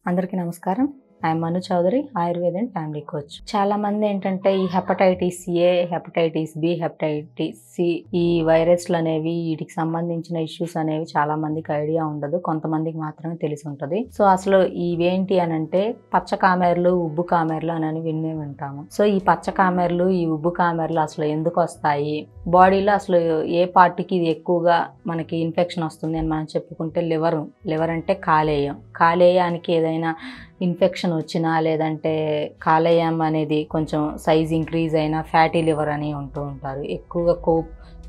అందరికీ నమస్కారం. I'm Manu Chaudhary, Ayurveda and family coach. చాలా మంది ఏంటంటే ఈ hepatitis A, hepatitis B, hepatitis C, ఈ వైరస్లు అనేవి వీటికి సంబంధించిన ఇష్యూస్ అనేవి చాలా మందికి ఐడియా ఉండదు, కొంతమందికి మాత్రమే తెలిసి ఉంటుంది. సో అసలు ఇవేంటి అని అంటే పచ్చ కామెర్లు, ఉబ్బు కామెర్లు అని వినే వింటాము. సో ఈ పచ్చ కామెర్లు, ఈ ఉబ్బు కామెర్లు అసలు ఎందుకు వస్తాయి, బాడీలో అసలు ఏ పార్ట్కి ఇది ఎక్కువగా మనకి ఇన్ఫెక్షన్ వస్తుంది అని మనం చెప్పుకుంటే లివర్ అంటే కాలేయానికి ఏదైనా ఇన్ఫెక్షన్ వచ్చినా, లేదంటే కాలేయం అనేది కొంచెం సైజ్ ఇంక్రీజ్ అయినా ఫ్యాటీ లివర్ అని ఉంటూ ఉంటారు. ఎక్కువగా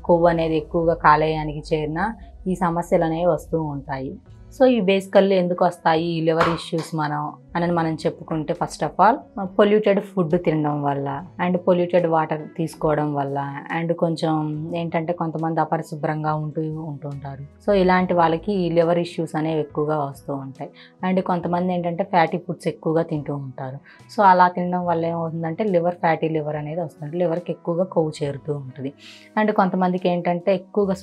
కొవ్వు అనేది ఎక్కువగా కాలేయానికి చేరినా ఈ సమస్యలు అనేవి వస్తూ ఉంటాయి. సో ఈ బేసికల్లీ ఎందుకు వస్తాయి ఈ లివర్ ఇష్యూస్ మనం చెప్పుకుంటే, first of all polluted food తినడం వల్ల, అండ్ పొల్యూటెడ్ వాటర్ తీసుకోవడం వల్ల, అండ్ కొంచెం ఏంటంటే కొంతమంది అపరిశుభ్రంగా ఉంటుంటారు. సో ఇలాంటి వాళ్ళకి ఈ లివర్ ఇష్యూస్ అనేవి ఎక్కువగా వస్తూ ఉంటాయి. అండ్ కొంతమంది ఏంటంటే ఫ్యాటీ ఫుడ్స్ ఎక్కువగా తింటూ ఉంటారు. సో అలా తినడం వల్ల ఏమవుతుందంటే ఫ్యాటీ లివర్ అనేది వస్తుంది, లివర్కి ఎక్కువగా కొవ్వు చేరుతూ ఉంటుంది. అండ్ కొంతమందికి ఏంటంటే ఎక్కువగా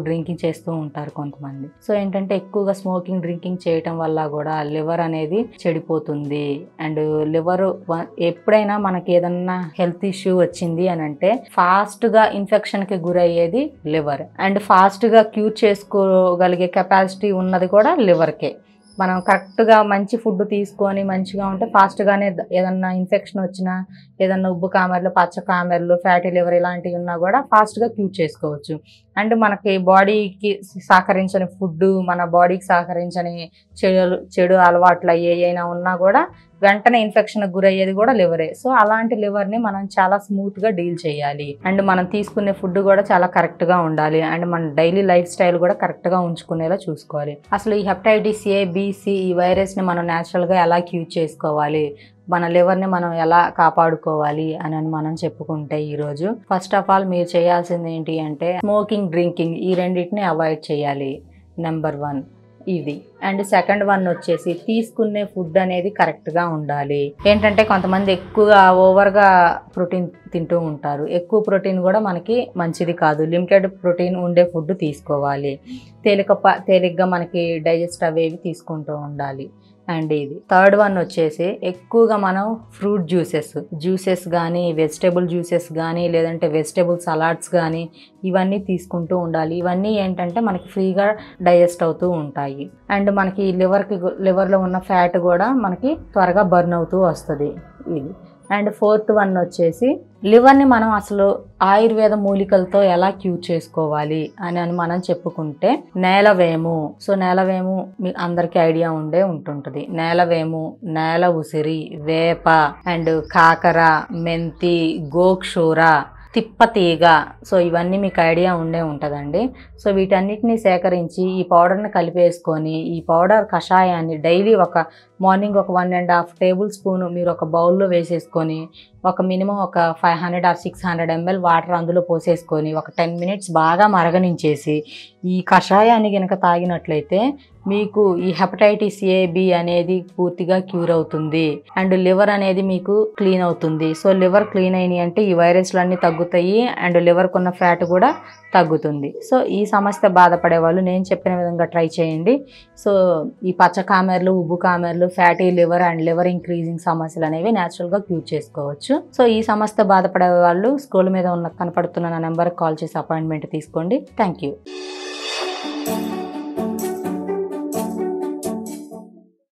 డ్రింకింగ్ చేస్తూ ఉంటారు కొంతమంది. సో ఏంటంటే ఎక్కువగా డ్రింకింగ్ చేయటం వల్ల కూడా లివర్ అనేది చెడిపోతుంది. అండ్ లివర్ ఎప్పుడైనా మనకి ఏదన్నా హెల్త్ ఇష్యూ వచ్చింది అని అంటే ఫాస్ట్ గా ఇన్ఫెక్షన్ కి గురయ్యేది లివర్, అండ్ ఫాస్ట్ గా క్యూర్ చేసుకోగలిగే కెపాసిటీ ఉన్నది కూడా లివర్కే. మనం కరెక్ట్గా మంచి ఫుడ్ తీసుకొని మంచిగా ఉంటే ఫాస్ట్గానే ఏదన్నా ఇన్ఫెక్షన్ వచ్చినా, ఏదన్నా ఉబ్బు కామెర్లు, పచ్చ కామెర్లు, ఫ్యాటీ లివర్ ఇలాంటివి ఉన్నా కూడా ఫాస్ట్గా క్యూర్ చేసుకోవచ్చు. అండ్ మనకి బాడీకి సహకరించని ఫుడ్, మన బాడీకి సహకరించని చెడు అలవాట్లు ఏవైనా ఉన్నా కూడా వెంటనే ఇన్ఫెక్షన్కి గురయ్యేది కూడా లివరే. సో అలాంటి లివర్ని మనం చాలా స్మూత్గా డీల్ చేయాలి. అండ్ మనం తీసుకునే ఫుడ్ కూడా చాలా కరెక్ట్గా ఉండాలి. అండ్ మన డైలీ లైఫ్ స్టైల్ కూడా కరెక్ట్గా ఉంచుకునేలా చూసుకోవాలి. అసలు ఈ హెపటైటిస్ ఏ, బి, సి ఈ వైరస్ని మనం న్యాచురల్గా ఎలా క్యూర్ చేసుకోవాలి, మన లివర్ని మనం ఎలా కాపాడుకోవాలి అని మనం చెప్పుకుంటే, ఈరోజు ఫస్ట్ ఆఫ్ ఆల్ మీరు చేయాల్సింది ఏంటి అంటే స్మోకింగ్, డ్రింకింగ్ ఈ రెండింటిని అవాయిడ్ చేయాలి. నెంబర్ 1 ఇది. అండ్ సెకండ్ వన్ వచ్చేసి తీసుకునే ఫుడ్ అనేది కరెక్ట్గా ఉండాలి. ఏంటంటే కొంతమంది ఎక్కువగా ఓవర్గా ప్రోటీన్ తింటూ ఉంటారు. ఎక్కువ ప్రోటీన్ కూడా మనకి మంచిది కాదు. లిమిటెడ్ ప్రోటీన్ ఉండే ఫుడ్ తీసుకోవాలి. తేలిగ్గా మనకి డైజెస్ట్ అవేవి తీసుకుంటూ ఉండాలి. అండ్ ఇది థర్డ్ వన్ వచ్చేసి ఎక్కువగా మనం ఫ్రూట్ జ్యూసెస్ కానీ, వెజిటేబుల్ జ్యూసెస్ కానీ, లేదంటే వెజిటేబుల్ సలాడ్స్ కానీ ఇవన్నీ తీసుకుంటూ ఉండాలి. ఇవన్నీ ఏంటంటే మనకి ఫ్రీగా డైజెస్ట్ అవుతూ ఉంటాయి. అండ్ మనకి లివర్లో ఉన్న ఫ్యాట్ కూడా మనకి త్వరగా బర్న్ అవుతూ వస్తుంది ఇది. అండ్ ఫోర్త్ వన్ వచ్చేసి లివర్ని మనం అసలు ఆయుర్వేద మూలికలతో ఎలా క్యూర్ చేసుకోవాలి అని మనం చెప్పుకుంటే నేలవేము. సో నేలవేము మీకు అందరికీ ఐడియా ఉంటుంటుంది. నేలవేము, నేల ఉసిరి, వేప, అండ్ కాకర, మెంతి, గోక్షూర, తిప్పతీగ. సో ఇవన్నీ మీకు ఐడియా ఉంటుందండి. సో వీటన్నిటిని సేకరించి ఈ పౌడర్ని కలిపేసుకొని, ఈ పౌడర్ కషాయాన్ని డైలీ మార్నింగ్ 1.5 టేబుల్ స్పూన్ మీరు ఒక బౌల్లో వేసేసుకొని, మినిమం 500 or 600 ml వాటర్ అందులో పోసేసుకొని 10 minutes బాగా మరగనించేసి ఈ కషాయాన్ని కనుక తాగినట్లయితే మీకు ఈ హెపటైటిస్ ఏ, బి అనేది పూర్తిగా క్యూర్ అవుతుంది. అండ్ లివర్ అనేది మీకు క్లీన్ అవుతుంది. సో లివర్ క్లీన్ అయినాయి అంటే ఈ వైరస్లు అన్నీ తగ్గుతాయి, అండ్ లివర్కు ఉన్న ఫ్యాట్ కూడా తగ్గుతుంది. సో ఈ సమస్య బాధపడే వాళ్ళు నేను చెప్పిన విధంగా ట్రై చేయండి. సో ఈ పచ్చ కామెర్లు, ఉబ్బు కామెర్లు, fatty liver and liver increasing సమస్యలు అనేవి న్యాచురల్గా క్యూర్ చేసుకోవచ్చు. సో ఈ సమస్య బాధపడే వాళ్ళు స్క్రోల్ మీద కనపడుతున్న నా నెంబర్కి కాల్ చేసి అపాయింట్మెంట్ తీసుకోండి. Thank you.